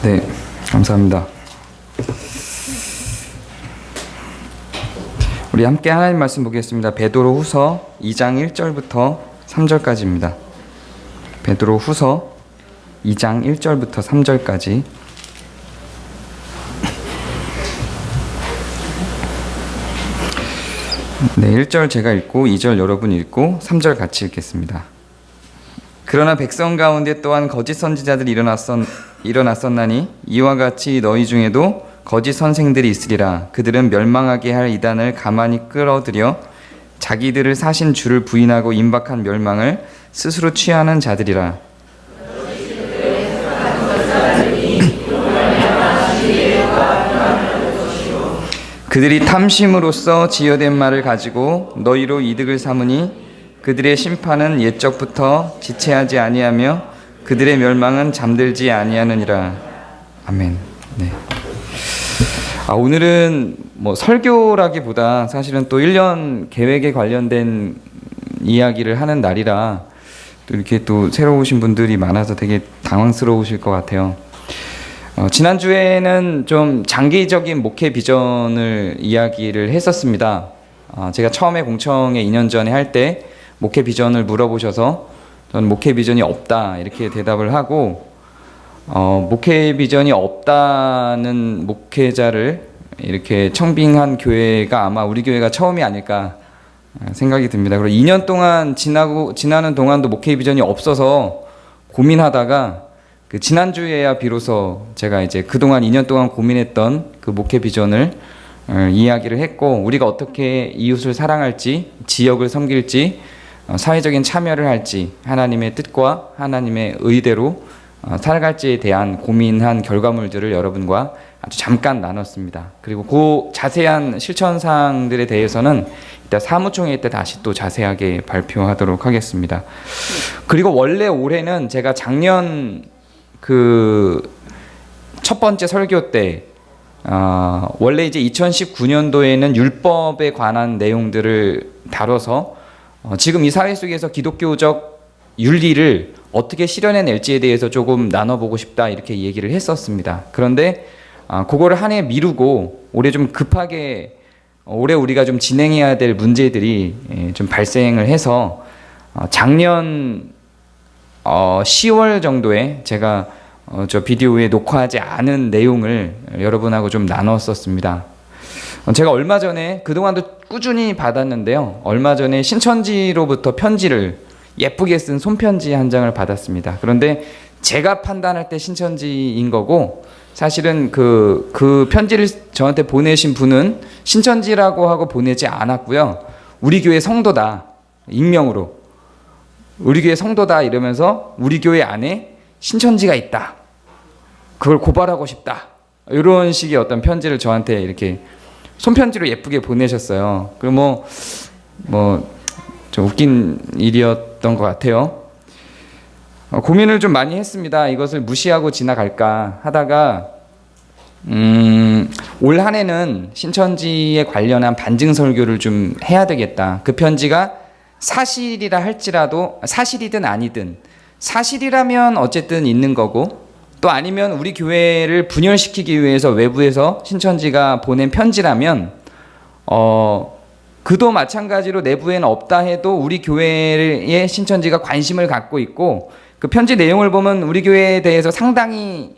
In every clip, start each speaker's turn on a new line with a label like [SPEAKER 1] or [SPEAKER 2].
[SPEAKER 1] 네, 감사합니다. 우리 함께 하나님 말씀 보겠습니다. 베드로후서 2장 1절부터 3절까지입니다. 베드로후서 2장 1절부터 3절까지. 네, 1절 제가 읽고 2절 여러분 읽고 3절 같이 읽겠습니다. 그러나 백성 가운데 또한 거짓 선지자들이 일어났었나니 이와 같이 너희 중에도 거짓 선생들이 있으리라. 그들은 멸망하게 할 이단을 가만히 끌어들여 자기들을 사신 주를 부인하고 임박한 멸망을 스스로 취하는 자들이라. 그들이 탐심으로써 지어낸 말을 가지고 너희로 이득을 삼으니 그들의 심판은 옛적부터 지체하지 아니하며 그들의 멸망은 잠들지 아니하느니라. 아멘. 네. 오늘은 설교라기보다 사실은 또 1년 계획에 관련된 이야기를 하는 날이라 또 이렇게 또 새로 오신 분들이 많아서 되게 당황스러우실 것 같아요. 지난주에는 좀 장기적인 목회 비전을 이야기를 했었습니다. 제가 처음에 공청회 2년 전에 할 때 목회 비전을 물어보셔서 저는 목회 비전이 없다 이렇게 대답을 하고 목회 비전이 없다는 목회자를 이렇게 청빙한 교회가 아마 우리 교회가 처음이 아닐까 생각이 듭니다. 그리고 2년 동안 지나는 동안도 목회 비전이 없어서 고민하다가 지난주에야 비로소 제가 이제 그동안 2년 동안 고민했던 그 목회 비전을 이야기를 했고, 우리가 어떻게 이웃을 사랑할지, 지역을 섬길지, 사회적인 참여를 할지, 하나님의 뜻과 하나님의 의대로 살아갈지에 대한 고민한 결과물들을 여러분과 아주 잠깐 나눴습니다. 그리고 그 자세한 실천사항들에 대해서는 이따 사무총회 때 다시 또 자세하게 발표하도록 하겠습니다. 그리고 원래 올해는 제가 작년 첫 번째 설교 때 원래 이제 2019년도에는 율법에 관한 내용들을 다뤄서 지금 이 사회 속에서 기독교적 윤리를 어떻게 실현해낼지에 대해서 조금 나눠보고 싶다 이렇게 얘기를 했었습니다. 그런데 그거를 한 해 미루고 올해 좀 급하게 올해 우리가 좀 진행해야 될 문제들이 좀 발생을 해서 작년 10월 정도에 제가 저 비디오에 녹화하지 않은 내용을 여러분하고 좀 나눴었습니다. 제가 얼마 전에 그동안도 꾸준히 받았는데요. 얼마 전에 신천지로부터 편지를 예쁘게 쓴 손편지 한 장을 받았습니다. 그런데 제가 판단할 때 신천지인 거고, 사실은 그 편지를 저한테 보내신 분은 신천지라고 하고 보내지 않았고요. 우리 교회 성도다, 익명으로 우리 교회 성도다 이러면서 우리 교회 안에 신천지가 있다, 그걸 고발하고 싶다, 이런 식의 어떤 편지를 저한테 이렇게 손편지로 예쁘게 보내셨어요. 그리고 좀 웃긴 일이었던 것 같아요. 고민을 좀 많이 했습니다. 이것을 무시하고 지나갈까 하다가 올 한 해는 신천지에 관련한 반증 설교를 좀 해야 되겠다. 그 편지가 사실이라 할지라도, 사실이든 아니든, 사실이라면 어쨌든 있는 거고, 또 아니면 우리 교회를 분열시키기 위해서 외부에서 신천지가 보낸 편지라면 그도 마찬가지로 내부에는 없다 해도 우리 교회에 신천지가 관심을 갖고 있고, 그 편지 내용을 보면 우리 교회에 대해서 상당히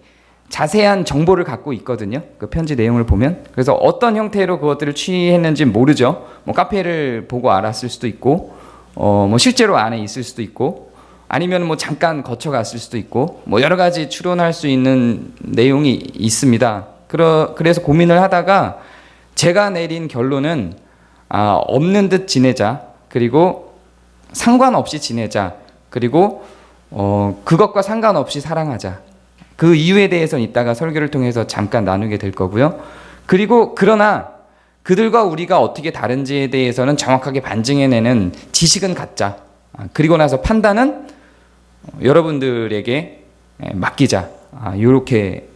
[SPEAKER 1] 자세한 정보를 갖고 있거든요. 그 편지 내용을 보면. 그래서 어떤 형태로 그것들을 취했는지 모르죠. 카페를 보고 알았을 수도 있고, 실제로 안에 있을 수도 있고, 아니면 잠깐 거쳐갔을 수도 있고, 여러 가지 추론할 수 있는 내용이 있습니다. 그래서 고민을 하다가 제가 내린 결론은 없는 듯 지내자, 그리고 상관없이 지내자, 그리고 그것과 상관없이 사랑하자. 그 이유에 대해서는 이따가 설교를 통해서 잠깐 나누게 될 거고요. 그리고 그러나 그들과 우리가 어떻게 다른지에 대해서는 정확하게 반증해내는 지식은 갖자. 그리고 나서 판단은 여러분들에게 맡기자. 이렇게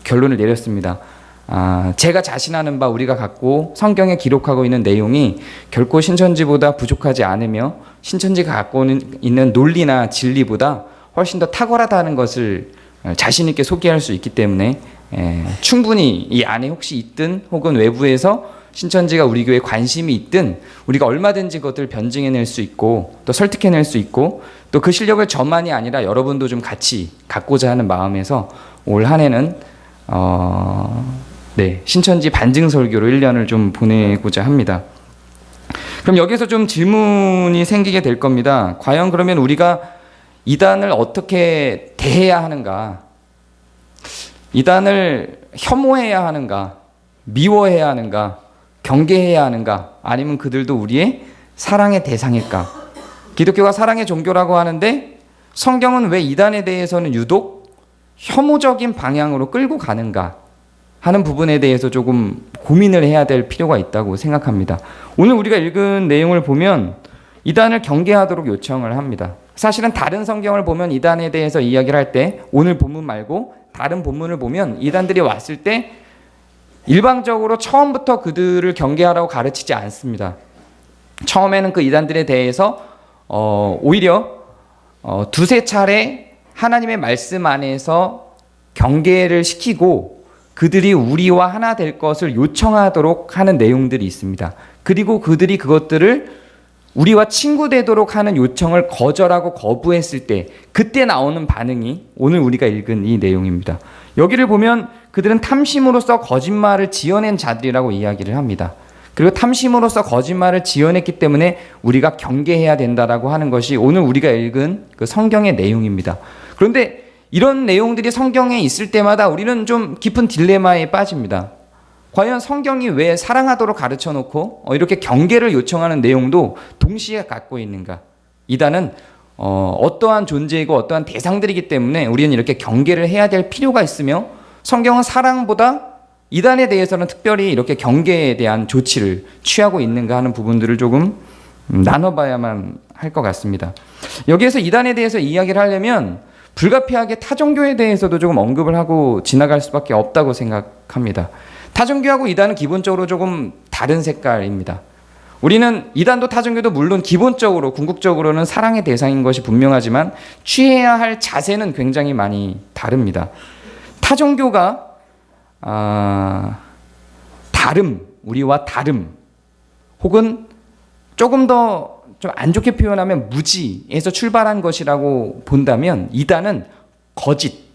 [SPEAKER 1] 결론을 내렸습니다. 제가 자신하는 바, 우리가 갖고 성경에 기록하고 있는 내용이 결코 신천지보다 부족하지 않으며 신천지가 갖고 있는 논리나 진리보다 훨씬 더 탁월하다는 것을 자신 있게 소개할 수 있기 때문에 충분히 이 안에 혹시 있든 혹은 외부에서 신천지가 우리 교회에 관심이 있든 우리가 얼마든지 그것들을 변증해낼 수 있고 또 설득해낼 수 있고 또 그 실력을 저만이 아니라 여러분도 좀 같이 갖고자 하는 마음에서 올 한 해는 신천지 반증 설교로 1년을 좀 보내고자 합니다. 그럼 여기서 좀 질문이 생기게 될 겁니다. 과연 그러면 우리가 이단을 어떻게 대해야 하는가? 이단을 혐오해야 하는가? 미워해야 하는가? 경계해야 하는가? 아니면 그들도 우리의 사랑의 대상일까? 기독교가 사랑의 종교라고 하는데 성경은 왜 이단에 대해서는 유독 혐오적인 방향으로 끌고 가는가 하는 부분에 대해서 조금 고민을 해야 될 필요가 있다고 생각합니다. 오늘 우리가 읽은 내용을 보면 이단을 경계하도록 요청을 합니다. 사실은 다른 성경을 보면 이단에 대해서 이야기를 할 때 오늘 본문 말고 다른 본문을 보면 이단들이 왔을 때 일방적으로 처음부터 그들을 경계하라고 가르치지 않습니다. 처음에는 그 이단들에 대해서 오히려 두세 차례 하나님의 말씀 안에서 경계를 시키고 그들이 우리와 하나 될 것을 요청하도록 하는 내용들이 있습니다. 그리고 그들이 그것들을 우리와 친구 되도록 하는 요청을 거절하고 거부했을 때 그때 나오는 반응이 오늘 우리가 읽은 이 내용입니다. 여기를 보면 그들은 탐심으로써 거짓말을 지어낸 자들이라고 이야기를 합니다. 그리고 탐심으로써 거짓말을 지어냈기 때문에 우리가 경계해야 된다라고 하는 것이 오늘 우리가 읽은 그 성경의 내용입니다. 그런데 이런 내용들이 성경에 있을 때마다 우리는 좀 깊은 딜레마에 빠집니다. 과연 성경이 왜 사랑하도록 가르쳐 놓고 이렇게 경계를 요청하는 내용도 동시에 갖고 있는가? 이단은 어떠한 존재이고 어떠한 대상들이기 때문에 우리는 이렇게 경계를 해야 될 필요가 있으며 성경은 사랑보다 이단에 대해서는 특별히 이렇게 경계에 대한 조치를 취하고 있는가 하는 부분들을 조금 나눠봐야만 할 것 같습니다. 여기에서 이단에 대해서 이야기를 하려면 불가피하게 타종교에 대해서도 조금 언급을 하고 지나갈 수밖에 없다고 생각합니다. 타종교하고 이단은 기본적으로 조금 다른 색깔입니다. 우리는 이단도 타종교도 물론 기본적으로 궁극적으로는 사랑의 대상인 것이 분명하지만 취해야 할 자세는 굉장히 많이 다릅니다. 타종교가 우리와 다름 혹은 조금 더 좀 안 좋게 표현하면 무지에서 출발한 것이라고 본다면 이단은 거짓,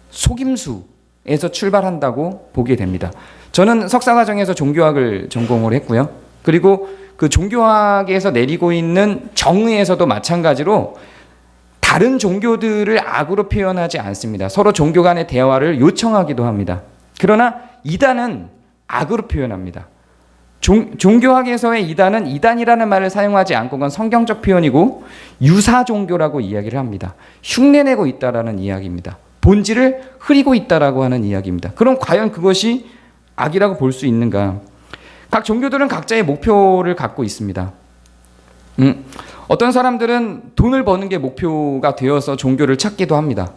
[SPEAKER 1] 속임수에서 출발한다고 보게 됩니다. 저는 석사과정에서 종교학을 전공을 했고요. 그리고 그 종교학에서 내리고 있는 정의에서도 마찬가지로 다른 종교들을 악으로 표현하지 않습니다. 서로 종교 간의 대화를 요청하기도 합니다. 그러나 이단은 악으로 표현합니다. 종교학에서의 이단은 이단이라는 말을 사용하지 않고 그건 성경적 표현이고 유사 종교라고 이야기를 합니다. 흉내내고 있다라는 이야기입니다. 본질을 흐리고 있다라고 하는 이야기입니다. 그럼 과연 그것이 악이라고 볼 수 있는가? 각 종교들은 각자의 목표를 갖고 있습니다. 어떤 사람들은 돈을 버는 게 목표가 되어서 종교를 찾기도 합니다.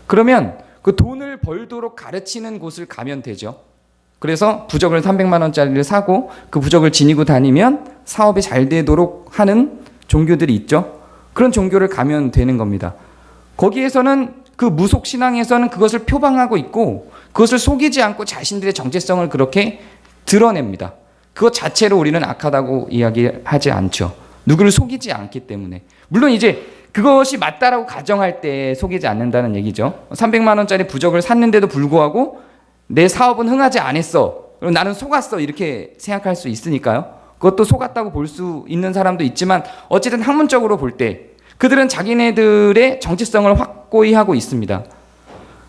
[SPEAKER 1] 그러면 그 돈을 벌도록 가르치는 곳을 가면 되죠. 그래서 부적을 300만 원짜리를 사고 그 부적을 지니고 다니면 사업이 잘 되도록 하는 종교들이 있죠. 그런 종교를 가면 되는 겁니다. 거기에서는 그 무속신앙에서는 그것을 표방하고 있고 그것을 속이지 않고 자신들의 정체성을 그렇게 드러냅니다. 그것 자체로 우리는 악하다고 이야기하지 않죠. 누구를 속이지 않기 때문에. 물론 이제 그것이 맞다라고 가정할 때 속이지 않는다는 얘기죠. 300만 원짜리 부적을 샀는데도 불구하고 내 사업은 흥하지 않았어. 그럼 나는 속았어. 이렇게 생각할 수 있으니까요. 그것도 속았다고 볼 수 있는 사람도 있지만 어쨌든 학문적으로 볼 때 그들은 자기네들의 정체성을 확고히 하고 있습니다.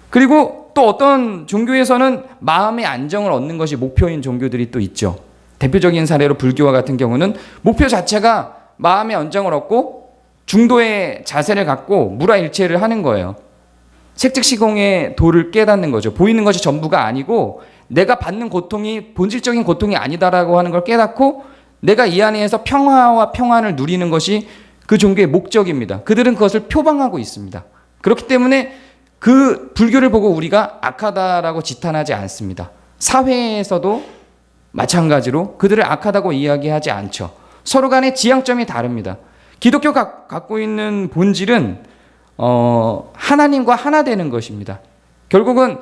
[SPEAKER 1] 그리고 또 어떤 종교에서는 마음의 안정을 얻는 것이 목표인 종교들이 또 있죠. 대표적인 사례로 불교와 같은 경우는 목표 자체가 마음의 안정을 얻고 중도의 자세를 갖고 무라일체를 하는 거예요. 색즉시공의 도를 깨닫는 거죠. 보이는 것이 전부가 아니고 내가 받는 고통이 본질적인 고통이 아니다라고 하는 걸 깨닫고 내가 이 안에서 평화와 평안을 누리는 것이 그 종교의 목적입니다. 그들은 그것을 표방하고 있습니다. 그렇기 때문에 그 불교를 보고 우리가 악하다라고 지탄하지 않습니다. 사회에서도 마찬가지로 그들을 악하다고 이야기하지 않죠. 서로 간의 지향점이 다릅니다. 기독교가 갖고 있는 본질은 하나님과 하나 되는 것입니다. 결국은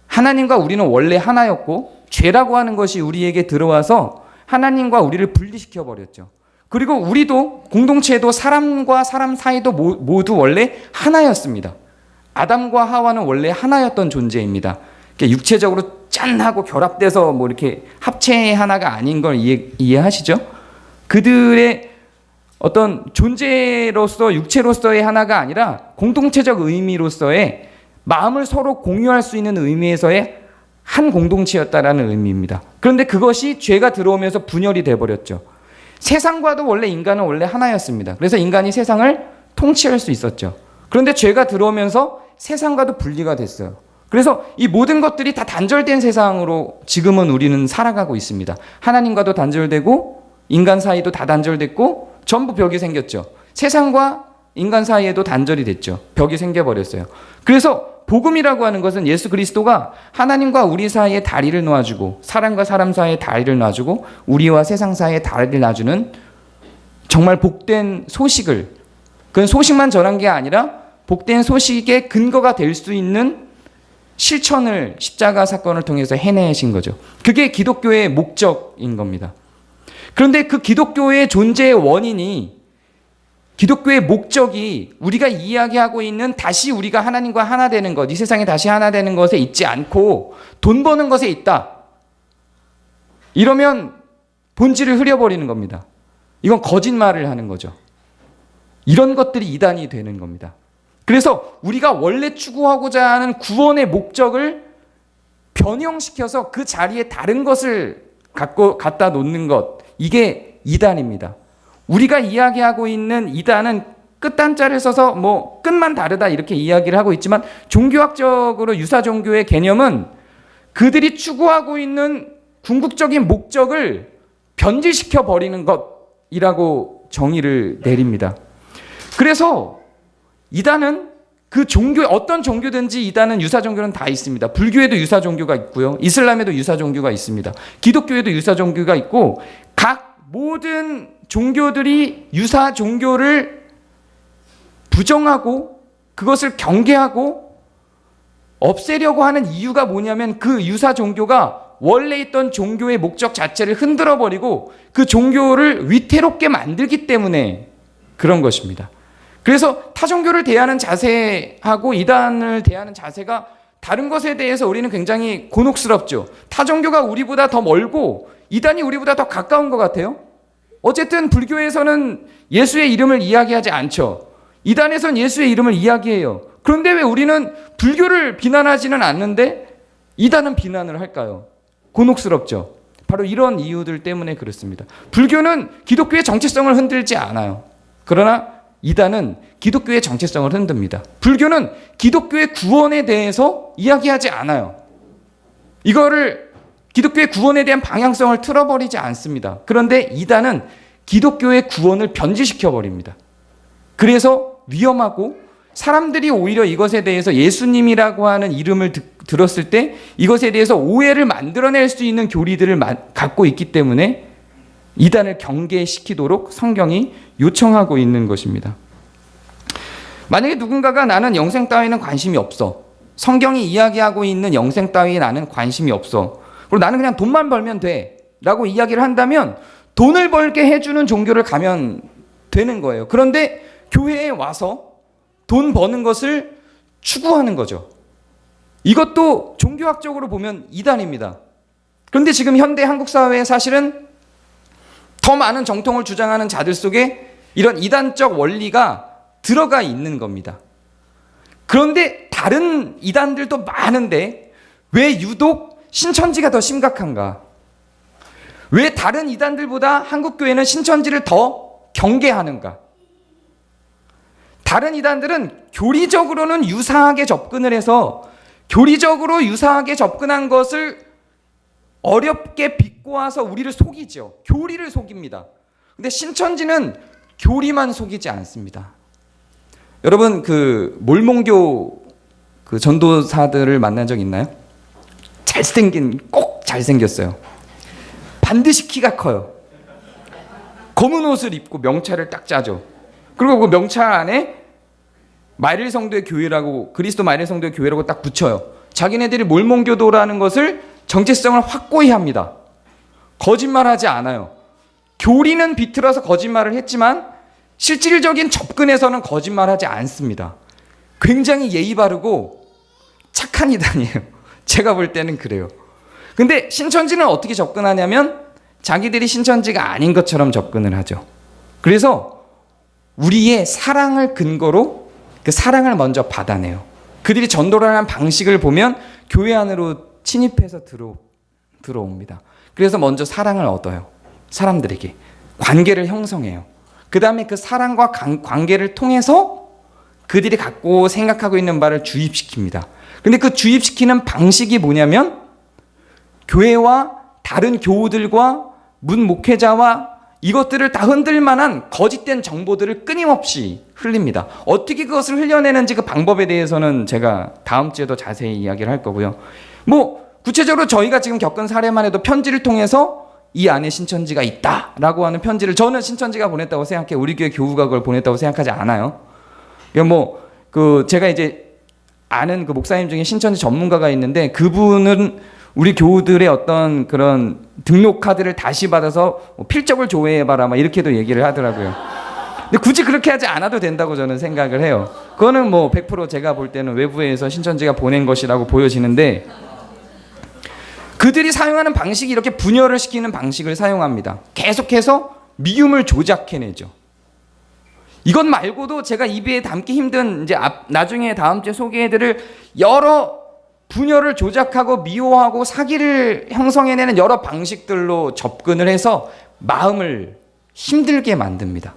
[SPEAKER 1] 하나님과 우리는 원래 하나였고 죄라고 하는 것이 우리에게 들어와서 하나님과 우리를 분리시켜 버렸죠. 그리고 우리도 공동체도 사람과 사람 사이도 모두 원래 하나였습니다. 아담과 하와는 원래 하나였던 존재입니다. 육체적으로 짠 하고 결합돼서 뭐 이렇게 합체 하나가 아닌 걸 이해하시죠? 그들의 어떤 존재로서 육체로서의 하나가 아니라 공동체적 의미로서의 마음을 서로 공유할 수 있는 의미에서의 한 공동체였다라는 의미입니다. 그런데 그것이 죄가 들어오면서 분열이 돼버렸죠. 세상과도 원래 인간은 원래 하나였습니다. 그래서 인간이 세상을 통치할 수 있었죠. 그런데 죄가 들어오면서 세상과도 분리가 됐어요. 그래서 이 모든 것들이 다 단절된 세상으로 지금은 우리는 살아가고 있습니다. 하나님과도 단절되고 인간 사이도 다 단절됐고 전부 벽이 생겼죠. 세상과 인간 사이에도 단절이 됐죠. 벽이 생겨버렸어요. 그래서 복음이라고 하는 것은 예수 그리스도가 하나님과 우리 사이에 다리를 놓아주고 사람과 사람 사이에 다리를 놔주고 우리와 세상 사이에 다리를 놔주는 정말 복된 소식을, 그건 소식만 전한 게 아니라 복된 소식의 근거가 될 수 있는 실천을 십자가 사건을 통해서 해내신 거죠. 그게 기독교의 목적인 겁니다. 그런데 그 기독교의 존재의 원인이, 기독교의 목적이 우리가 이야기하고 있는 다시 우리가 하나님과 하나 되는 것, 이 세상에 다시 하나 되는 것에 있지 않고 돈 버는 것에 있다. 이러면 본질을 흐려버리는 겁니다. 이건 거짓말을 하는 거죠. 이런 것들이 이단이 되는 겁니다. 그래서 우리가 원래 추구하고자 하는 구원의 목적을 변형시켜서 그 자리에 다른 것을 갖다 놓는 것, 이게 이단입니다. 우리가 이야기하고 있는 이단은 끝단자를 써서 뭐 끝만 다르다 이렇게 이야기를 하고 있지만 종교학적으로 유사 종교의 개념은 그들이 추구하고 있는 궁극적인 목적을 변질시켜 버리는 것이라고 정의를 내립니다. 그래서 이단은 그 종교, 어떤 종교든지 이단은 유사 종교는 다 있습니다. 불교에도 유사 종교가 있고요. 이슬람에도 유사 종교가 있습니다. 기독교에도 유사 종교가 있고 각 모든 종교들이 유사 종교를 부정하고 그것을 경계하고 없애려고 하는 이유가 뭐냐면 그 유사 종교가 원래 있던 종교의 목적 자체를 흔들어 버리고 그 종교를 위태롭게 만들기 때문에 그런 것입니다. 그래서 타 종교를 대하는 자세하고 이단을 대하는 자세가 다른 것에 대해서 우리는 굉장히 곤혹스럽죠. 타 종교가 우리보다 더 멀고 이단이 우리보다 더 가까운 것 같아요. 어쨌든 불교에서는 예수의 이름을 이야기하지 않죠. 이단에선 예수의 이름을 이야기해요. 그런데 왜 우리는 불교를 비난하지는 않는데 이단은 비난을 할까요? 곤혹스럽죠. 바로 이런 이유들 때문에 그렇습니다. 불교는 기독교의 정체성을 흔들지 않아요. 그러나 이단은 기독교의 정체성을 흔듭니다. 불교는 기독교의 구원에 대해서 이야기하지 않아요. 이거를 기독교의 구원에 대한 방향성을 틀어버리지 않습니다. 그런데 이단은 기독교의 구원을 변질시켜 버립니다. 그래서 위험하고 사람들이 오히려 이것에 대해서 예수님이라고 하는 이름을 들었을 때 이것에 대해서 오해를 만들어낼 수 있는 교리들을 갖고 있기 때문에 이단을 경계시키도록 성경이 요청하고 있는 것입니다. 만약에 누군가가 나는 영생 따위는 관심이 없어. 성경이 이야기하고 있는 영생 따위에 나는 관심이 없어. 그리고 나는 그냥 돈만 벌면 돼. 라고 이야기를 한다면 돈을 벌게 해주는 종교를 가면 되는 거예요. 그런데 교회에 와서 돈 버는 것을 추구하는 거죠. 이것도 종교학적으로 보면 이단입니다. 그런데 지금 현대 한국 사회에 사실은 더 많은 정통을 주장하는 자들 속에 이런 이단적 원리가 들어가 있는 겁니다. 그런데 다른 이단들도 많은데 왜 유독 신천지가 더 심각한가? 왜 다른 이단들보다 한국교회는 신천지를 더 경계하는가? 다른 이단들은 교리적으로는 유사하게 접근을 해서 교리적으로 유사하게 접근한 것을 어렵게 비꼬아서 우리를 속이죠. 교리를 속입니다. 근데 신천지는 교리만 속이지 않습니다. 여러분 그 몰몬교 그 전도사들을 만난 적 있나요? 꼭 잘생겼어요. 반드시 키가 커요. 검은 옷을 입고 명찰을 딱 짜죠. 그리고 그 명찰 안에 마릴 성도의 교회라고, 그리스도 마릴 성도의 교회라고 딱 붙여요. 자기네들이 몰몬교도라는 것을 정체성을 확고히 합니다. 거짓말하지 않아요. 교리는 비틀어서 거짓말을 했지만 실질적인 접근에서는 거짓말하지 않습니다. 굉장히 예의 바르고 착한 이단이에요. 제가 볼 때는 그래요. 근데 신천지는 어떻게 접근하냐면 자기들이 신천지가 아닌 것처럼 접근을 하죠. 그래서 우리의 사랑을 근거로 그 사랑을 먼저 받아내요. 그들이 전도를 하는 방식을 보면 교회 안으로 침입해서 들어옵니다. 그래서 먼저 사랑을 얻어요. 사람들에게 관계를 형성해요. 그 다음에 그 사랑과 관계를 통해서 그들이 갖고 생각하고 있는 바를 주입시킵니다. 근데 그 주입시키는 방식이 뭐냐면 교회와 다른 교우들과 문 목회자와 이것들을 다 흔들 만한 거짓된 정보들을 끊임없이 흘립니다. 어떻게 그것을 흘려내는지 그 방법에 대해서는 제가 다음 주에도 자세히 이야기를 할 거고요. 구체적으로 저희가 지금 겪은 사례만 해도 편지를 통해서 이 안에 신천지가 있다라고 하는 편지를 저는 신천지가 보냈다고 생각해요. 우리 교회 교우가 그걸 보냈다고 생각하지 않아요. 제가 이제 아는 그 목사님 중에 신천지 전문가가 있는데 그분은 우리 교우들의 어떤 그런 등록 카드를 다시 받아서 필적을 조회해봐라 막 이렇게도 얘기를 하더라고요. 근데 굳이 그렇게 하지 않아도 된다고 저는 생각을 해요. 그거는 100% 제가 볼 때는 외부에서 신천지가 보낸 것이라고 보여지는데 그들이 사용하는 방식이 이렇게 분열을 시키는 방식을 사용합니다. 계속해서 미움을 조작해내죠. 이것 말고도 제가 입에 담기 힘든 이제 나중에 다음 주에 소개해드릴 여러 분열을 조작하고 미워하고 사기를 형성해내는 여러 방식들로 접근을 해서 마음을 힘들게 만듭니다.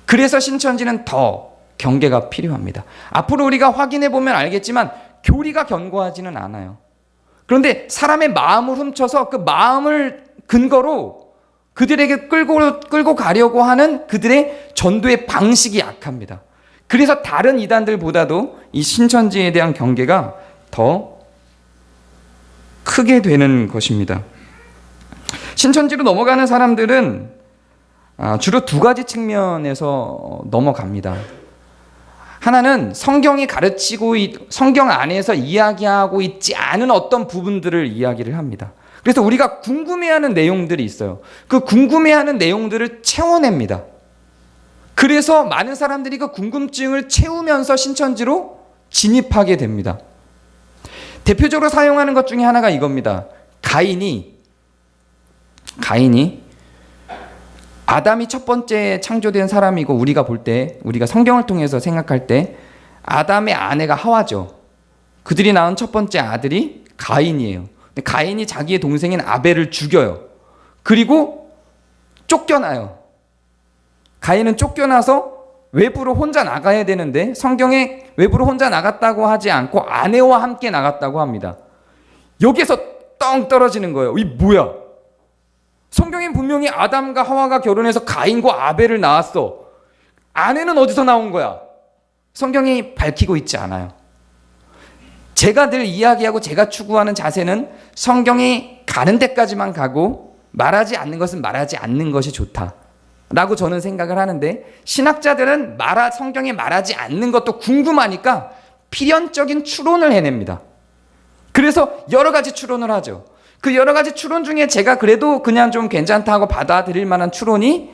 [SPEAKER 1] 그래서 신천지는 더 경계가 필요합니다. 앞으로 우리가 확인해 보면 알겠지만 교리가 견고하지는 않아요. 그런데 사람의 마음을 훔쳐서 그 마음을 근거로 그들에게 끌고 가려고 하는 그들의 전도의 방식이 약합니다. 그래서 다른 이단들보다도 이 신천지에 대한 경계가 더 크게 되는 것입니다. 신천지로 넘어가는 사람들은 주로 두 가지 측면에서 넘어갑니다. 하나는 성경이 가르치고 성경 안에서 이야기하고 있지 않은 어떤 부분들을 이야기를 합니다. 그래서 우리가 궁금해하는 내용들이 있어요. 그 궁금해하는 내용들을 채워냅니다. 그래서 많은 사람들이 그 궁금증을 채우면서 신천지로 진입하게 됩니다. 대표적으로 사용하는 것 중에 하나가 이겁니다. 가인이 아담이 첫 번째 창조된 사람이고 우리가 성경을 통해서 생각할 때 아담의 아내가 하와죠. 그들이 낳은 첫 번째 아들이 가인이에요. 가인이 자기의 동생인 아벨을 죽여요. 그리고 쫓겨나요. 가인은 쫓겨나서 외부로 혼자 나가야 되는데 성경에 외부로 혼자 나갔다고 하지 않고 아내와 함께 나갔다고 합니다. 여기에서 떵 떨어지는 거예요. 이 뭐야? 성경엔 분명히 아담과 하와가 결혼해서 가인과 아벨을 낳았어. 아내는 어디서 나온 거야? 성경이 밝히고 있지 않아요. 제가 늘 이야기하고 제가 추구하는 자세는 성경이 가는 데까지만 가고 말하지 않는 것은 말하지 않는 것이 좋다 라고 저는 생각을 하는데 신학자들은 성경에 말하지 않는 것도 궁금하니까 필연적인 추론을 해냅니다. 그래서 여러 가지 추론을 하죠. 그 여러 가지 추론 중에 제가 그래도 그냥 좀 괜찮다고 받아들일 만한 추론이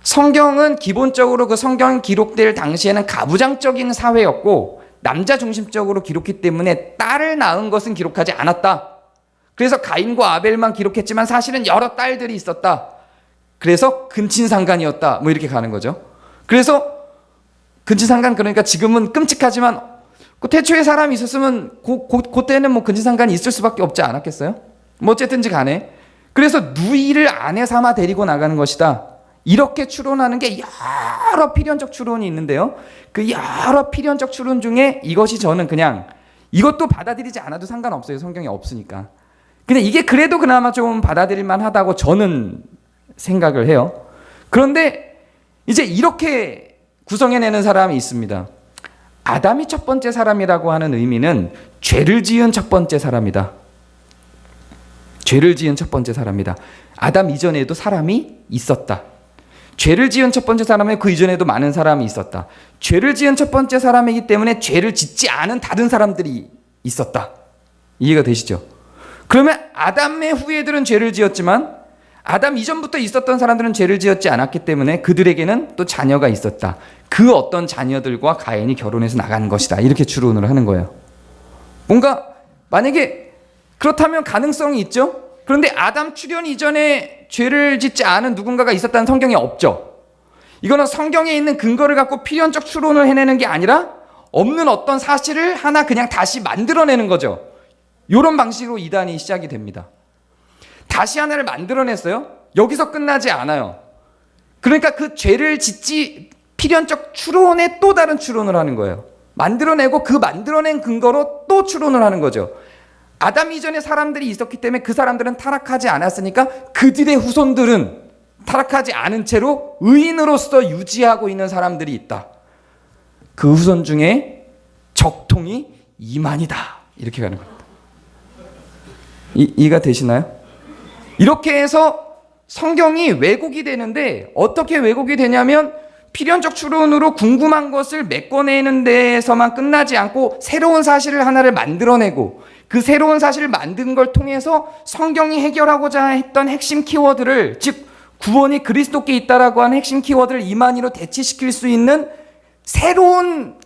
[SPEAKER 1] 성경은 기본적으로 그 성경 기록될 당시에는 가부장적인 사회였고 남자 중심적으로 기록했기 때문에 딸을 낳은 것은 기록하지 않았다. 그래서 가인과 아벨만 기록했지만 사실은 여러 딸들이 있었다. 그래서 근친상간이었다. 이렇게 가는 거죠. 그래서 근친상간 그러니까 지금은 끔찍하지만 태초에 사람이 있었으면 그때는 근친상간이 있을 수밖에 없지 않았겠어요? 어쨌든지 간에 그래서 누이를 아내 삼아 데리고 나가는 것이다. 이렇게 추론하는 게 여러 필연적 추론이 있는데요. 그 여러 필연적 추론 중에 이것이 저는 그냥 이것도 받아들이지 않아도 상관없어요. 성경에 없으니까. 근데 이게 그래도 그나마 좀 받아들일 만하다고 저는 생각을 해요. 그런데 이제 이렇게 구성해내는 사람이 있습니다. 아담이 첫 번째 사람이라고 하는 의미는 죄를 지은 첫 번째 사람이다. 죄를 지은 첫 번째 사람이다. 아담 이전에도 사람이 있었다. 죄를 지은 첫 번째 사람에 그 이전에도 많은 사람이 있었다. 죄를 지은 첫 번째 사람이기 때문에 죄를 짓지 않은 다른 사람들이 있었다. 이해가 되시죠? 그러면 아담의 후예들은 죄를 지었지만 아담 이전부터 있었던 사람들은 죄를 지었지 않았기 때문에 그들에게는 또 자녀가 있었다. 그 어떤 자녀들과 가인이 결혼해서 나가는 것이다. 이렇게 추론을 하는 거예요. 뭔가 만약에 그렇다면 가능성이 있죠. 그런데 아담 출현 이전에 죄를 짓지 않은 누군가가 있었다는 성경에 없죠. 이거는 성경에 있는 근거를 갖고 필연적 추론을 해내는 게 아니라 없는 어떤 사실을 하나 그냥 다시 만들어내는 거죠. 이런 방식으로 이단이 시작이 됩니다. 다시 하나를 만들어냈어요. 여기서 끝나지 않아요. 그러니까 그 죄를 짓지 필연적 추론에 또 다른 추론을 하는 거예요. 만들어내고 그 만들어낸 근거로 또 추론을 하는 거죠. 아담 이전에 사람들이 있었기 때문에 그 사람들은 타락하지 않았으니까 그들의 후손들은 타락하지 않은 채로 의인으로서 유지하고 있는 사람들이 있다. 그 후손 중에 적통이 이만이다. 이렇게 가는 겁니다. 이해가 되시나요? 이렇게 해서 성경이 왜곡이 되는데 어떻게 왜곡이 되냐면 필연적 추론으로 궁금한 것을 메꿔내는 데에서만 끝나지 않고 새로운 사실을 하나를 만들어내고 그 새로운 사실을 만든 걸 통해서 성경이 해결하고자 했던 핵심 키워드를, 즉 구원이 그리스도께 있다라고 하는 핵심 키워드를 이만희로 대치시킬 수 있는 새로운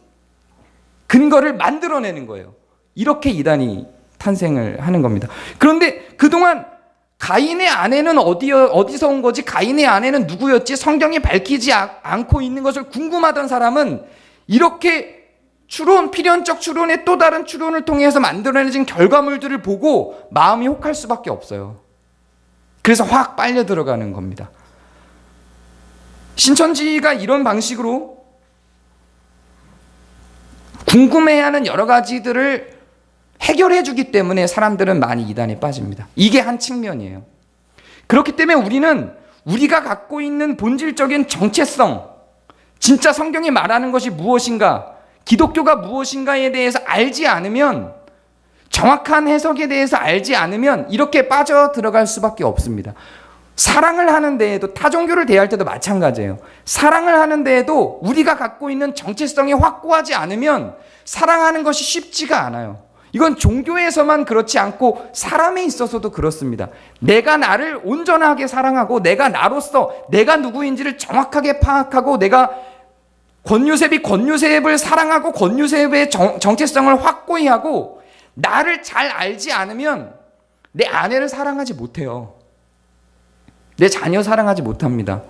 [SPEAKER 1] 근거를 만들어내는 거예요. 이렇게 이단이 탄생을 하는 겁니다. 그런데 그동안 가인의 아내는 어디서 온 거지? 가인의 아내는 누구였지? 성경이 밝히지 않고 있는 것을 궁금하던 사람은 이렇게 추론, 필연적 추론의 또 다른 추론을 통해서 만들어내진 결과물들을 보고 마음이 혹할 수밖에 없어요. 그래서 확 빨려 들어가는 겁니다. 신천지가 이런 방식으로 궁금해하는 여러 가지들을 해결해 주기 때문에 사람들은 많이 이단에 빠집니다. 이게 한 측면이에요. 그렇기 때문에 우리는 우리가 갖고 있는 본질적인 정체성, 진짜 성경이 말하는 것이 무엇인가, 기독교가 무엇인가에 대해서 알지 않으면, 정확한 해석에 대해서 알지 않으면 이렇게 빠져 들어갈 수밖에 없습니다. 사랑을 하는 데에도, 타종교를 대할 때도 마찬가지예요. 사랑을 하는 데에도 우리가 갖고 있는 정체성이 확고하지 않으면 사랑하는 것이 쉽지가 않아요. 이건 종교에서만 그렇지 않고 사람에 있어서도 그렇습니다. 내가 나를 온전하게 사랑하고 내가 나로서 내가 누구인지를 정확하게 파악하고 내가 권요셉이 권요셉을 사랑하고 권요셉의 정체성을 확고히 하고 나를 잘 알지 않으면 내 아내를 사랑하지 못해요. 내 자녀 사랑하지 못합니다.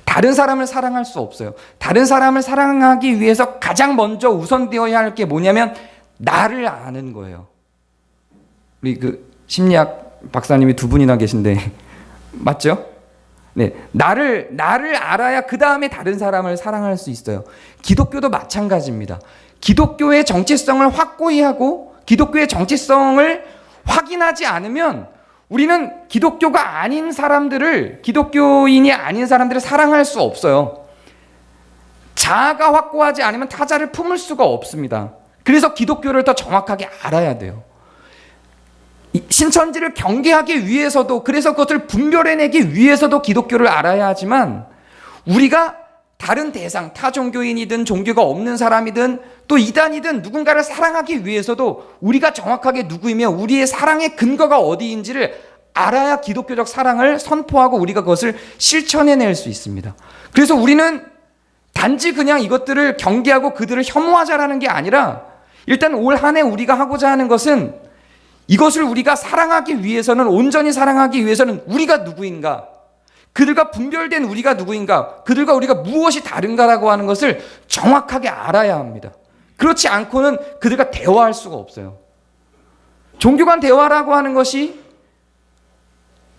[SPEAKER 1] 다른 사람을 사랑할 수 없어요. 다른 사람을 사랑하기 위해서 가장 먼저 우선되어야 할 게 뭐냐면 나를 아는 거예요. 우리 그 심리학 박사님이 두 분이나 계신데 맞죠? 네, 나를 알아야 그 다음에 다른 사람을 사랑할 수 있어요. 기독교도 마찬가지입니다. 기독교의 정체성을 확고히 하고 기독교의 정체성을 확인하지 않으면 우리는 기독교가 아닌 사람들을, 기독교인이 아닌 사람들을 사랑할 수 없어요. 자아가 확고하지 않으면 타자를 품을 수가 없습니다. 그래서 기독교를 더 정확하게 알아야 돼요. 신천지를 경계하기 위해서도, 그래서 그것을 분별해내기 위해서도 기독교를 알아야 하지만 우리가 다른 대상, 타종교인이든 종교가 없는 사람이든 또 이단이든 누군가를 사랑하기 위해서도 우리가 정확하게 누구이며 우리의 사랑의 근거가 어디인지를 알아야 기독교적 사랑을 선포하고 우리가 그것을 실천해낼 수 있습니다. 그래서 우리는 단지 그냥 이것들을 경계하고 그들을 혐오하자라는 게 아니라 일단 올 한 해 우리가 하고자 하는 것은 이것을 우리가 사랑하기 위해서는, 온전히 사랑하기 위해서는 우리가 누구인가, 그들과 분별된 우리가 누구인가, 그들과 우리가 무엇이 다른가라고 하는 것을 정확하게 알아야 합니다. 그렇지 않고는 그들과 대화할 수가 없어요. 종교 간 대화라고 하는 것이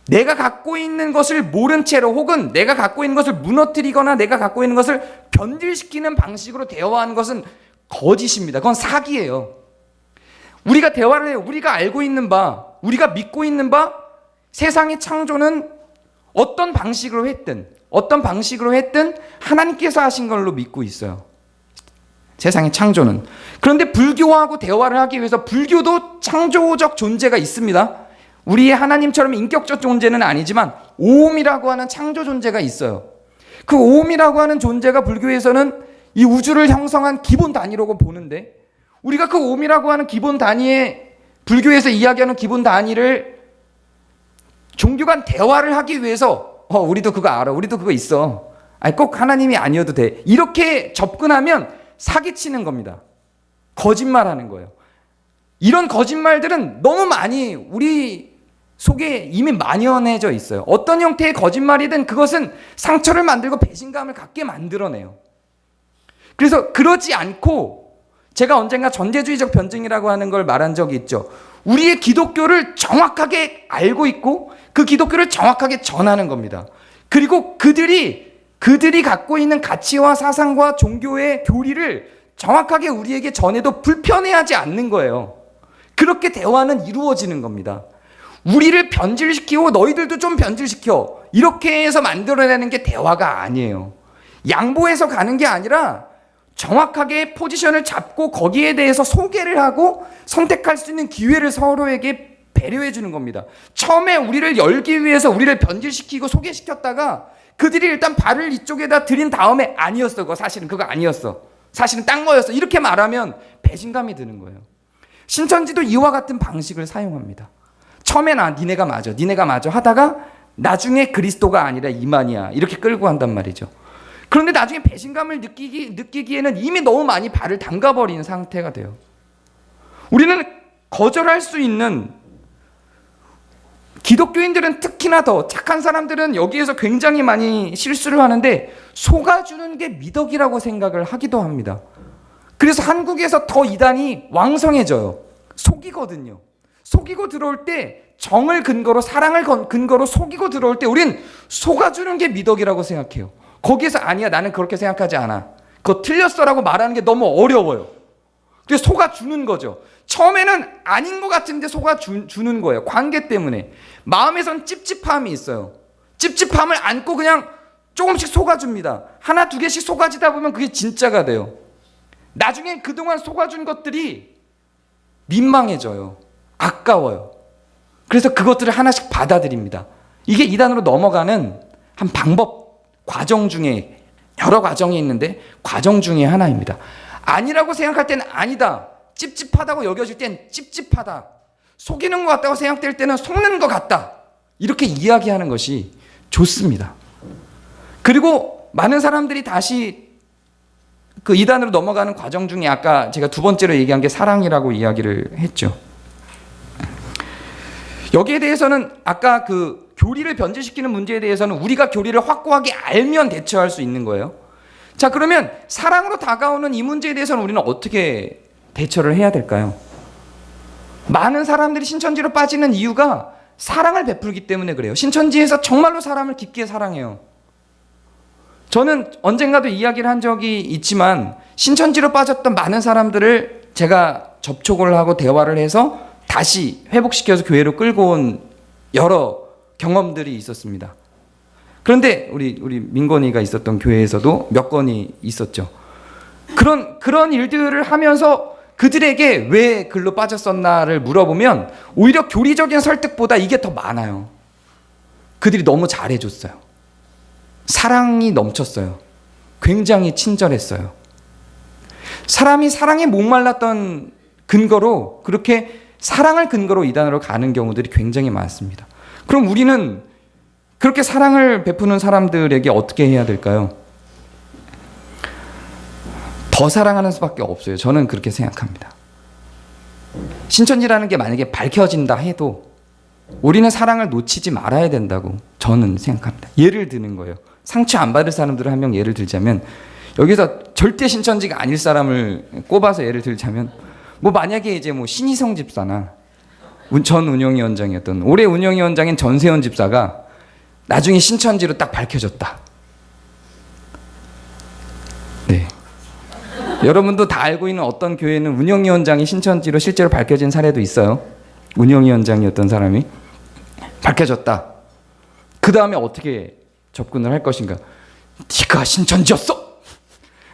[SPEAKER 1] 내가 갖고 있는 것을 모른 채로 혹은 내가 갖고 있는 것을 무너뜨리거나 내가 갖고 있는 것을 변질시키는 방식으로 대화하는 것은 거짓입니다. 그건 사기예요. 우리가 대화를 해요. 우리가 알고 있는 바, 우리가 믿고 있는 바, 세상의 창조는 어떤 방식으로 했든 하나님께서 하신 걸로 믿고 있어요. 세상의 창조는. 그런데 불교하고 대화를 하기 위해서 불교도 창조적 존재가 있습니다. 우리의 하나님처럼 인격적 존재는 아니지만 오음이라고 하는 창조 존재가 있어요. 그 오음이라고 하는 존재가 불교에서는 이 우주를 형성한 기본 단위라고 보는데, 우리가 그 오음이라고 하는 기본 단위에, 불교에서 이야기하는 기본 단위를 종교 간 대화를 하기 위해서 우리도 그거 알아, 우리도 그거 있어, 아니 꼭 하나님이 아니어도 돼, 이렇게 접근하면 사기치는 겁니다. 거짓말하는 거예요. 이런 거짓말들은 너무 많이 우리 속에 이미 만연해져 있어요. 어떤 형태의 거짓말이든 그것은 상처를 만들고 배신감을 갖게 만들어내요. 그래서 그러지 않고, 제가 언젠가 전제주의적 변증이라고 하는 걸 말한 적이 있죠. 우리의 기독교를 정확하게 알고 있고 그 기독교를 정확하게 전하는 겁니다. 그리고 그들이 갖고 있는 가치와 사상과 종교의 교리를 정확하게 우리에게 전해도 불편해하지 않는 거예요. 그렇게 대화는 이루어지는 겁니다. 우리를 변질시키고 너희들도 좀 변질시켜, 이렇게 해서 만들어내는 게 대화가 아니에요. 양보해서 가는 게 아니라 정확하게 포지션을 잡고 거기에 대해서 소개를 하고 선택할 수 있는 기회를 서로에게 배려해 주는 겁니다. 처음에 우리를 열기 위해서 우리를 변질시키고 소개시켰다가 그들이 일단 발을 이쪽에다 들인 다음에 아니었어, 그거 사실은 그거 아니었어, 사실은 딴 거였어, 이렇게 말하면 배신감이 드는 거예요. 신천지도 이와 같은 방식을 사용합니다. 처음엔 니네가 맞아 하다가 나중에 그리스도가 아니라 이만이야, 이렇게 끌고 간단 말이죠. 그런데 나중에 배신감을 느끼기에는 이미 너무 많이 발을 담가버린 상태가 돼요. 우리는 거절할 수 있는, 기독교인들은 특히나 더 착한 사람들은 여기에서 굉장히 많이 실수를 하는데, 속아주는 게 미덕이라고 생각을 하기도 합니다. 그래서 한국에서 더 이단이 왕성해져요. 속이거든요. 속이고 들어올 때, 정을 근거로, 사랑을 근거로 속이고 들어올 때 우린 속아주는 게 미덕이라고 생각해요. 거기에서 아니야, 나는 그렇게 생각하지 않아, 그거 틀렸어라고 말하는 게 너무 어려워요. 그래서 속아주는 거죠. 처음에는 아닌 것 같은데 속아주는 거예요. 관계 때문에. 마음에선 찝찝함이 있어요. 찝찝함을 안고 그냥 조금씩 속아줍니다. 하나 두 개씩 속아지다 보면 그게 진짜가 돼요. 나중엔 그동안 속아준 것들이 민망해져요. 아까워요. 그래서 그것들을 하나씩 받아들입니다. 이게 이단으로 넘어가는 한 방법, 과정 중에, 여러 과정이 있는데 과정 중에 하나입니다. 아니라고 생각할 때는 아니다, 찝찝하다고 여겨질 땐 찝찝하다, 속이는 것 같다고 생각될 때는 속는 것 같다, 이렇게 이야기하는 것이 좋습니다. 그리고 많은 사람들이 다시 그 이단으로 넘어가는 과정 중에 아까 제가 두 번째로 얘기한 게 사랑이라고 이야기를 했죠. 여기에 대해서는 아까 그 교리를 변질시키는 문제에 대해서는 우리가 교리를 확고하게 알면 대처할 수 있는 거예요. 자, 그러면 사랑으로 다가오는 이 문제에 대해서는 우리는 어떻게 대처를 해야 될까요? 많은 사람들이 신천지로 빠지는 이유가 사랑을 베풀기 때문에 그래요. 신천지에서 정말로 사람을 깊게 사랑해요. 저는 언젠가도 이야기를 한 적이 있지만 신천지로 빠졌던 많은 사람들을 제가 접촉을 하고 대화를 해서 다시 회복시켜서 교회로 끌고 온 여러 경험들이 있었습니다. 그런데 우리 민건이가 있었던 교회에서도 몇 건이 있었죠. 그런 일들을 하면서 그들에게 왜 글로 빠졌었나를 물어보면 오히려 교리적인 설득보다 이게 더 많아요. 그들이 너무 잘해줬어요. 사랑이 넘쳤어요. 굉장히 친절했어요. 사람이 사랑에 목말랐던 근거로, 그렇게 사랑을 근거로 이단으로 가는 경우들이 굉장히 많습니다. 그럼 우리는 그렇게 사랑을 베푸는 사람들에게 어떻게 해야 될까요? 더 사랑하는 수밖에 없어요. 저는 그렇게 생각합니다. 신천지라는 게 만약에 밝혀진다 해도 우리는 사랑을 놓치지 말아야 된다고 저는 생각합니다. 예를 드는 거예요. 상처 안 받을 사람들을 한 명 예를 들자면, 여기서 절대 신천지가 아닐 사람을 꼽아서 예를 들자면, 뭐 만약에 이제 뭐 신희성 집사나 전 운영위원장이었던, 올해 운영위원장인 전세현 집사가 나중에 신천지로 딱 밝혀졌다. 네. 여러분도 다 알고 있는 어떤 교회는 운영위원장이 신천지로 실제로 밝혀진 사례도 있어요. 운영위원장이었던 사람이 밝혀졌다. 그 다음에 어떻게 접근을 할 것인가? 네가 신천지였어.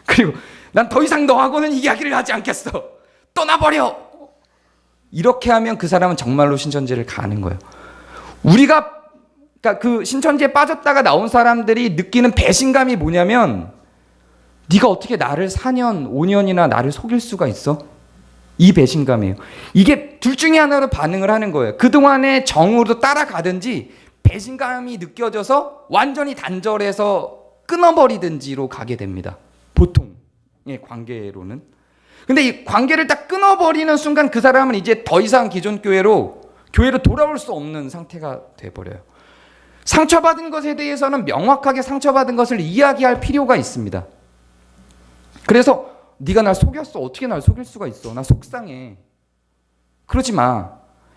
[SPEAKER 1] 그리고 난 더 이상 너하고는 이야기를 하지 않겠어. 떠나버려. 이렇게 하면 그 사람은 정말로 신천지를 가는 거예요. 우리가 그러니까 그 신천지에 빠졌다가 나온 사람들이 느끼는 배신감이 뭐냐면 네가 어떻게 나를 4년, 5년이나 나를 속일 수가 있어? 이 배신감이에요. 이게 둘 중에 하나로 반응을 하는 거예요. 그동안의 정으로 따라가든지 배신감이 느껴져서 완전히 단절해서 끊어버리든지로 가게 됩니다. 보통의 관계로는. 근데 이 관계를 딱 끊어버리는 순간 그 사람은 이제 더 이상 기존 교회로 돌아올 수 없는 상태가 돼버려요. 상처받은 것에 대해서는 명확하게 상처받은 것을 이야기할 필요가 있습니다. 그래서 네가 날 속였어. 어떻게 날 속일 수가 있어. 나 속상해. 그러지 마.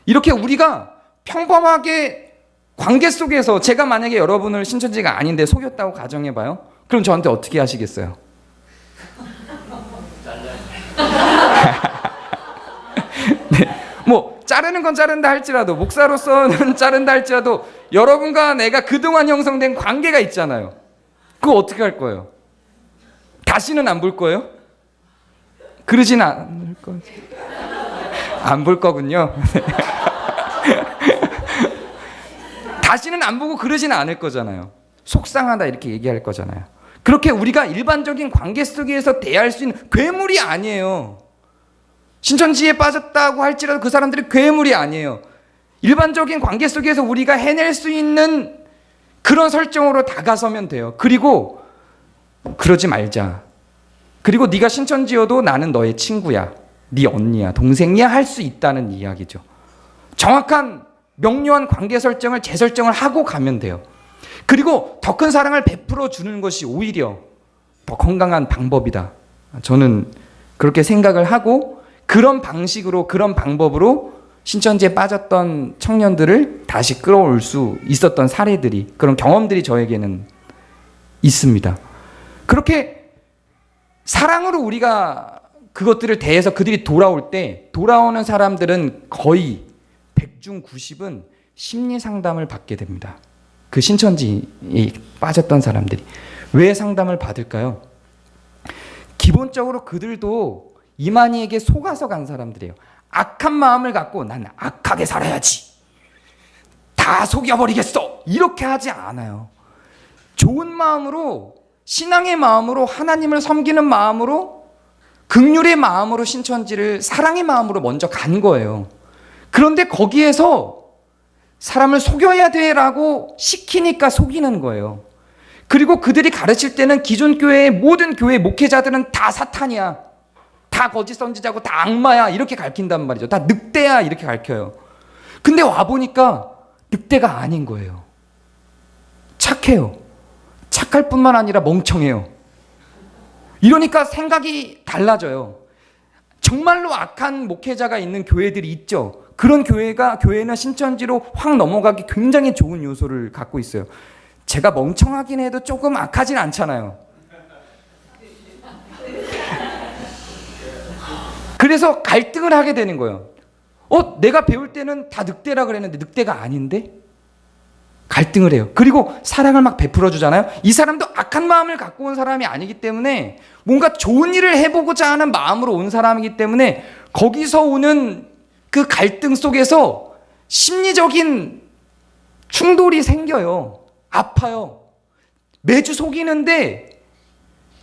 [SPEAKER 1] 이렇게 우리가 평범하게 관계 속에서 제가 만약에 여러분을 신천지가 아닌데 속였다고 가정해봐요. 그럼 저한테 어떻게 하시겠어요? 네, 뭐 자르는 건 자른다 할지라도 목사로서는 자른다 할지라도 여러분과 내가 그동안 형성된 관계가 있잖아요. 그거 어떻게 할 거예요? 다시는 안 볼 거예요? 그러진 않을 거예요. 안 볼 거군요. 다시는 안 보고 그러지는 않을 거잖아요. 속상하다 이렇게 얘기할 거잖아요. 그렇게 우리가 일반적인 관계 속에서 대할 수 있는 괴물이 아니에요. 신천지에 빠졌다고 할지라도 그 사람들이 괴물이 아니에요. 일반적인 관계 속에서 우리가 해낼 수 있는 그런 설정으로 다가서면 돼요. 그리고 그러지 말자. 그리고 네가 신천지여도 나는 너의 친구야. 네 언니야. 동생이야. 할 수 있다는 이야기죠. 정확한 명료한 관계 설정을 재설정을 하고 가면 돼요. 그리고 더 큰 사랑을 베풀어 주는 것이 오히려 더 건강한 방법이다. 저는 그렇게 생각을 하고 그런 방식으로 그런 방법으로 신천지에 빠졌던 청년들을 다시 끌어올 수 있었던 사례들이 그런 경험들이 저에게는 있습니다. 그렇게 사랑으로 우리가 그것들을 대해서 그들이 돌아올 때 돌아오는 사람들은 거의 100중 90은 심리 상담을 받게 됩니다. 그 신천지에 빠졌던 사람들이. 왜 상담을 받을까요? 기본적으로 그들도 이만희에게 속아서 간 사람들이에요. 악한 마음을 갖고 난 악하게 살아야지. 다 속여버리겠어. 이렇게 하지 않아요. 좋은 마음으로, 신앙의 마음으로, 하나님을 섬기는 마음으로, 긍휼의 마음으로 신천지를 사랑의 마음으로 먼저 간 거예요. 그런데 거기에서 사람을 속여야 돼라고 시키니까 속이는 거예요. 그리고 그들이 가르칠 때는 기존 교회의 모든 교회 목회자들은 다 사탄이야. 다 거짓 선지자고 다 악마야. 이렇게 가르친단 말이죠. 다 늑대야. 이렇게 가르쳐요. 근데 와보니까 늑대가 아닌 거예요. 착해요. 착할 뿐만 아니라 멍청해요. 이러니까 생각이 달라져요. 정말로 악한 목회자가 있는 교회들이 있죠. 그런 교회는 신천지로 확 넘어가기 굉장히 좋은 요소를 갖고 있어요. 제가 멍청하긴 해도 조금 악하진 않잖아요. 그래서 갈등을 하게 되는 거예요. 내가 배울 때는 다 늑대라 그랬는데 늑대가 아닌데? 갈등을 해요. 그리고 사랑을 막 베풀어 주잖아요. 이 사람도 악한 마음을 갖고 온 사람이 아니기 때문에 뭔가 좋은 일을 해보고자 하는 마음으로 온 사람이기 때문에 거기서 오는 그 갈등 속에서 심리적인 충돌이 생겨요. 아파요. 매주 속이는데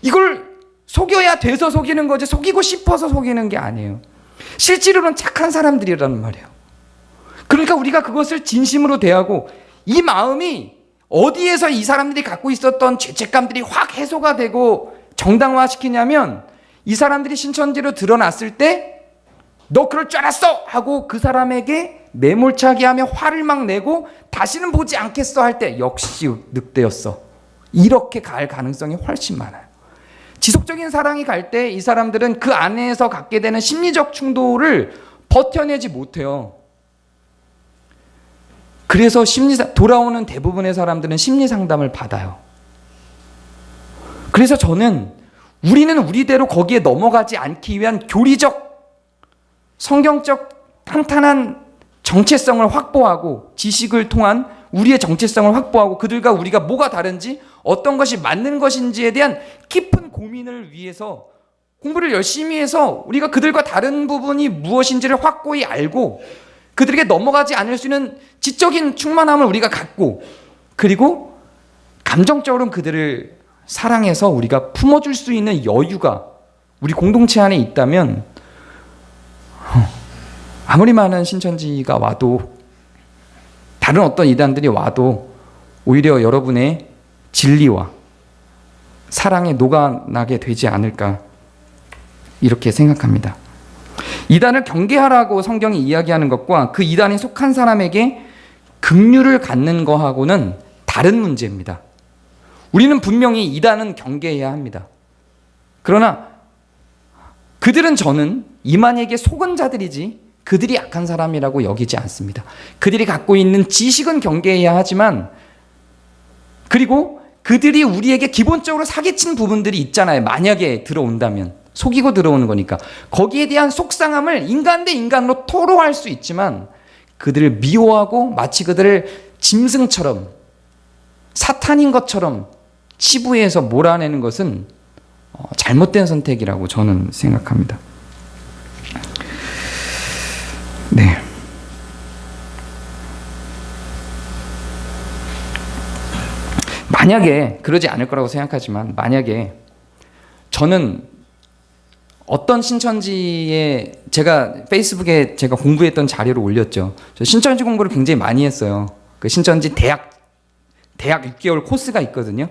[SPEAKER 1] 이걸 속여야 돼서 속이는 거지 속이고 싶어서 속이는 게 아니에요. 실제로는 착한 사람들이라는 말이에요. 그러니까 우리가 그것을 진심으로 대하고 이 마음이 어디에서 이 사람들이 갖고 있었던 죄책감들이 확 해소가 되고 정당화시키냐면 이 사람들이 신천지로 드러났을 때 너 그럴 줄 알았어! 하고 그 사람에게 매몰차게 하며 화를 막 내고 다시는 보지 않겠어 할 때 역시 늑대였어. 이렇게 갈 가능성이 훨씬 많아요. 지속적인 사랑이 갈 때 이 사람들은 그 안에서 갖게 되는 심리적 충돌을 버텨내지 못해요. 그래서 돌아오는 대부분의 사람들은 심리 상담을 받아요. 그래서 저는 우리는 우리대로 거기에 넘어가지 않기 위한 교리적, 성경적 탄탄한 정체성을 확보하고 지식을 통한 우리의 정체성을 확보하고 그들과 우리가 뭐가 다른지 어떤 것이 맞는 것인지에 대한 깊은 고민을 위해서 공부를 열심히 해서 우리가 그들과 다른 부분이 무엇인지를 확고히 알고 그들에게 넘어가지 않을 수 있는 지적인 충만함을 우리가 갖고 그리고 감정적으로는 그들을 사랑해서 우리가 품어줄 수 있는 여유가 우리 공동체 안에 있다면 아무리 많은 신천지가 와도 다른 어떤 이단들이 와도 오히려 여러분의 진리와 사랑에 녹아나게 되지 않을까 이렇게 생각합니다. 이단을 경계하라고 성경이 이야기하는 것과 그 이단에 속한 사람에게 긍휼을 갖는 거하고는 다른 문제입니다. 우리는 분명히 이단은 경계해야 합니다. 그러나 그들은 저는 이만에게 속은 자들이지 그들이 악한 사람이라고 여기지 않습니다. 그들이 갖고 있는 지식은 경계해야 하지만 그리고 그들이 우리에게 기본적으로 사기친 부분들이 있잖아요. 만약에 들어온다면 속이고 들어오는 거니까 거기에 대한 속상함을 인간 대 인간으로 토로할 수 있지만 그들을 미워하고 마치 그들을 짐승처럼 사탄인 것처럼 치부해서 몰아내는 것은 잘못된 선택이라고 저는 생각합니다. 네. 만약에 그러지 않을 거라고 생각하지만 만약에 저는 어떤 신천지에 제가 페이스북에 제가 공부했던 자료를 올렸죠. 저 신천지 공부를 굉장히 많이 했어요. 그 신천지 대학 6개월 코스가 있거든요.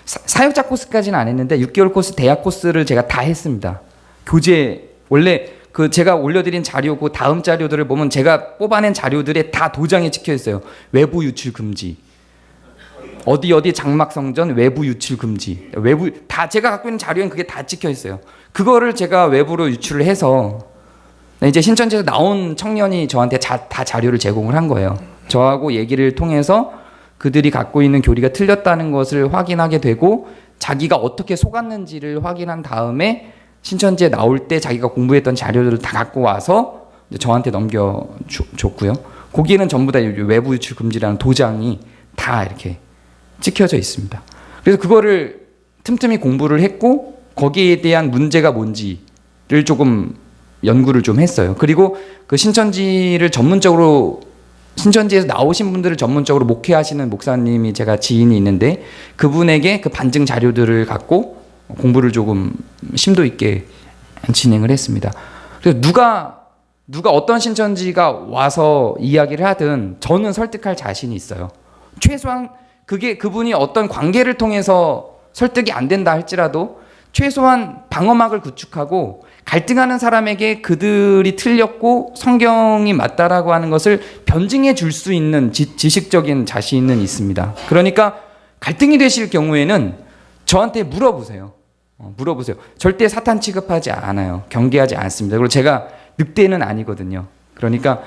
[SPEAKER 1] 사역자 코스까지는 안 했는데 6개월 코스 대학 코스를 제가 다 했습니다. 교재 원래 그 제가 올려드린 자료 그 다음 자료들을 보면 제가 뽑아낸 자료들에 다 도장에 찍혀 있어요. 외부 유출 금지. 어디 장막 성전 외부 유출 금지. 외부 다 제가 갖고 있는 자료엔 그게 다 찍혀 있어요. 그거를 제가 외부로 유출을 해서 이제 신천지에서 나온 청년이 저한테 다 자료를 제공을 한 거예요. 저하고 얘기를 통해서 그들이 갖고 있는 교리가 틀렸다는 것을 확인하게 되고 자기가 어떻게 속았는지를 확인한 다음에 신천지에 나올 때 자기가 공부했던 자료들을 다 갖고 와서 저한테 넘겨줬고요. 거기에는 전부 다 외부 유출 금지라는 도장이 다 이렇게 찍혀져 있습니다. 그래서 그거를 틈틈이 공부를 했고 거기에 대한 문제가 뭔지를 조금 연구를 좀 했어요. 그리고 그 신천지를 전문적으로 신천지에서 나오신 분들을 전문적으로 목회하시는 목사님이 제가 지인이 있는데 그분에게 그 반증 자료들을 갖고 공부를 조금 심도 있게 진행을 했습니다. 그래서 누가 어떤 신천지가 와서 이야기를 하든 저는 설득할 자신이 있어요. 최소한 그분이 어떤 관계를 통해서 설득이 안 된다 할지라도 최소한 방어막을 구축하고 갈등하는 사람에게 그들이 틀렸고 성경이 맞다라고 하는 것을 변증해 줄 수 있는 지식적인 자신은 있습니다. 그러니까 갈등이 되실 경우에는 저한테 물어보세요. 물어보세요. 절대 사탄 취급하지 않아요. 경계하지 않습니다. 그리고 제가 늑대는 아니거든요. 그러니까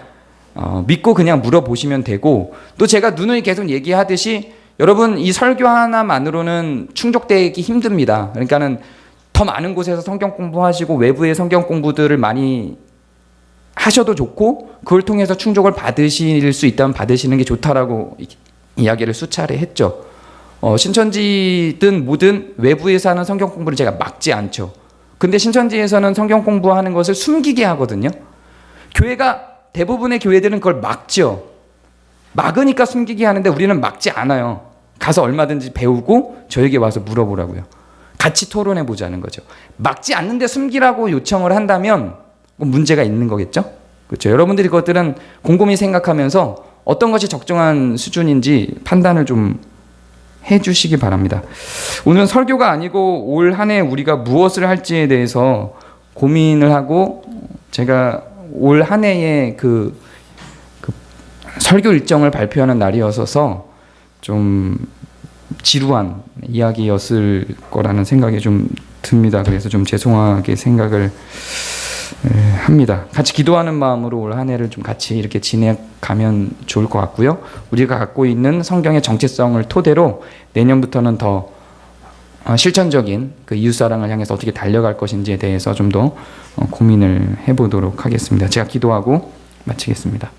[SPEAKER 1] 믿고 그냥 물어보시면 되고 또 제가 누누이 계속 얘기하듯이 여러분 이 설교 하나만으로는 충족되기 힘듭니다. 그러니까는 더 많은 곳에서 성경 공부하시고 외부의 성경 공부들을 많이 하셔도 좋고 그걸 통해서 충족을 받으실 수 있다면 받으시는 게 좋다라고 이야기를 수차례 했죠. 신천지든 뭐든 외부에서 하는 성경 공부를 제가 막지 않죠. 근데 신천지에서는 성경 공부하는 것을 숨기게 하거든요. 대부분의 교회들은 그걸 막죠. 막으니까 숨기게 하는데 우리는 막지 않아요. 가서 얼마든지 배우고 저에게 와서 물어보라고요. 같이 토론해 보자는 거죠. 막지 않는데 숨기라고 요청을 한다면 문제가 있는 거겠죠? 그렇죠. 여러분들이 그것들은 곰곰이 생각하면서 어떤 것이 적정한 수준인지 판단을 좀 해주시기 바랍니다. 오늘 설교가 아니고 올 한 해 우리가 무엇을 할지에 대해서 고민을 하고 제가 올 한 해의 그 설교 일정을 발표하는 날이어서 좀 지루한 이야기였을 거라는 생각이 좀 듭니다. 그래서 좀 죄송하게 생각을 합니다. 같이 기도하는 마음으로 올 한 해를 좀 같이 이렇게 지내가면 좋을 것 같고요. 우리가 갖고 있는 성경의 정체성을 토대로 내년부터는 더 실천적인 그 이웃사랑을 향해서 어떻게 달려갈 것인지에 대해서 좀 더 고민을 해보도록 하겠습니다. 제가 기도하고 마치겠습니다.